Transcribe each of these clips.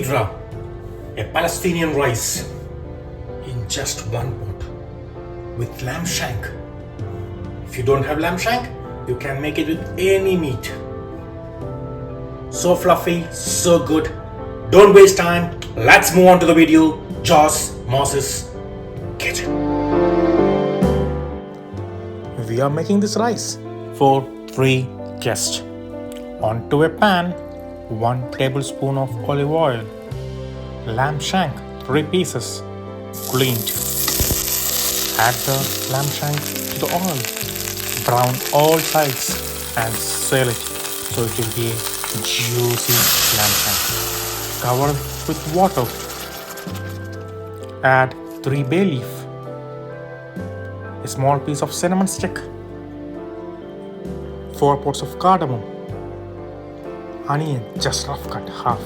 Qidreh, a Palestinian rice in just one pot with lamb shank. If you don't have lamb shank, you can make it with any meat. So fluffy, so good. Don't waste time. Let's move on to the video. Joss Moses Kitchen. We are making this rice for 3 guests. Onto a pan, 1 tablespoon of olive oil, lamb shank 3 pieces, cleaned. Add the lamb shank to the oil, brown all sides and seal it so it will be a juicy lamb shank. Cover with water. Add 3 bay leaf, a small piece of cinnamon stick, 4 pods of cardamom, onion just rough cut half,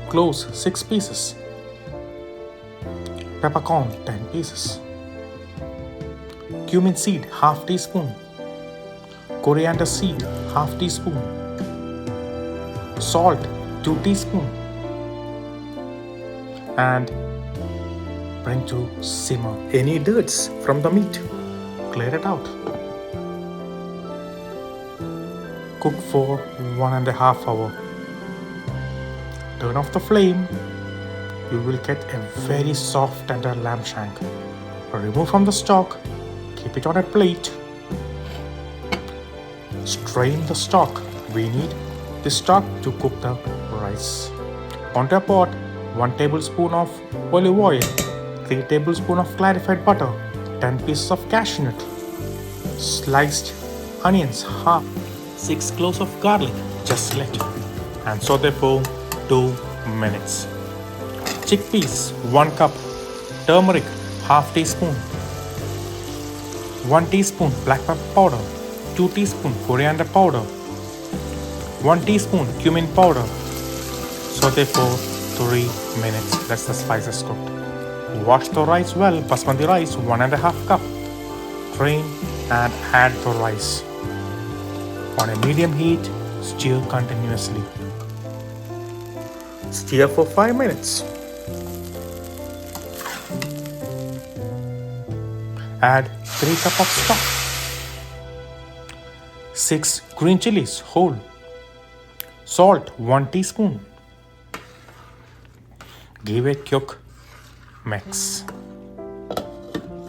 cloves 6 pieces, peppercorn 10 pieces, cumin seed half teaspoon, coriander seed half teaspoon, salt 2 teaspoon, and bring to simmer any dirts from the meat. Clear it out. Cook for 1.5 hours. Turn off the flame. You will get a very soft tender lamb shank. Remove from the stock. Keep it on a plate. Strain the stock. We need the stock to cook the rice. Onto a pot, 1 tablespoon of olive oil, 3 tablespoons of clarified butter, 10 pieces of cashew nut, sliced onions half, 6 cloves of garlic just select and saute for 2 minutes. Chickpeas 1 cup, turmeric half teaspoon, 1 teaspoon black pepper powder, 2 teaspoon coriander powder, 1 teaspoon cumin powder. Saute for 3 minutes. That's the spices cooked. Wash the rice well. Basmati rice 1.5 cup. Drain and add the rice. On a medium heat, stir continuously. Stir for 5 minutes. Add 3 cups of stock. 6 green chilies whole. Salt 1 teaspoon. Give a quick mix.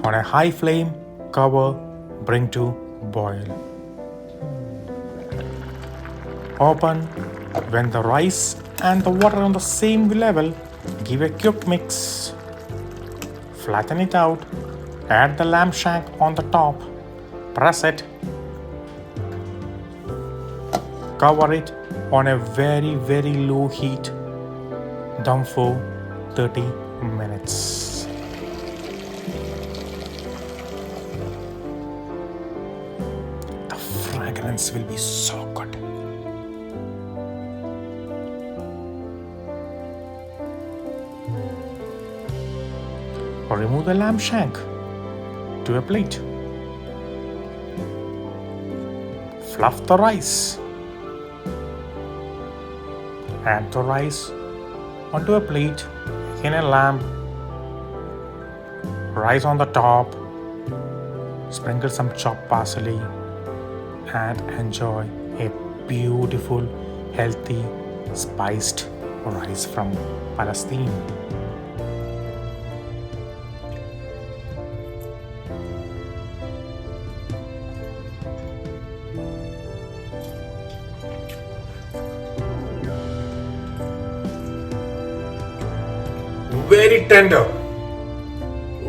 On a high flame, cover, bring to boil. Open. When the rice and the water are on the same level, give a quick mix. Flatten it out. Add the lamb shank on the top. Press it. Cover it on a very low heat. Dum for 30 minutes. The fragrance will be so good. Remove the lamb shank to a plate. Fluff the rice. Add the rice onto a plate in a lamb. Rice on the top. Sprinkle some chopped parsley and enjoy a beautiful, healthy, spiced rice from Palestine. Very tender,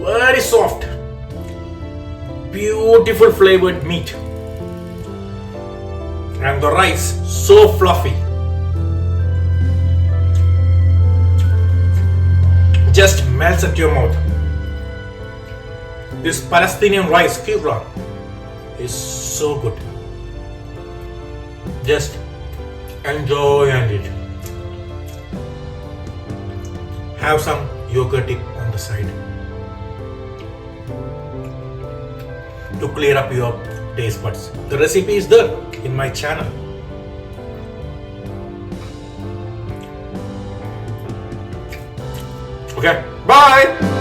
very soft, beautiful flavored meat, and the rice so fluffy. Just melts into your mouth. This Palestinian rice, Qidreh, is so good. Just enjoy and eat. Have some yogurt dip on the side to clear up your taste buds. The recipe is there in my channel. Okay, bye!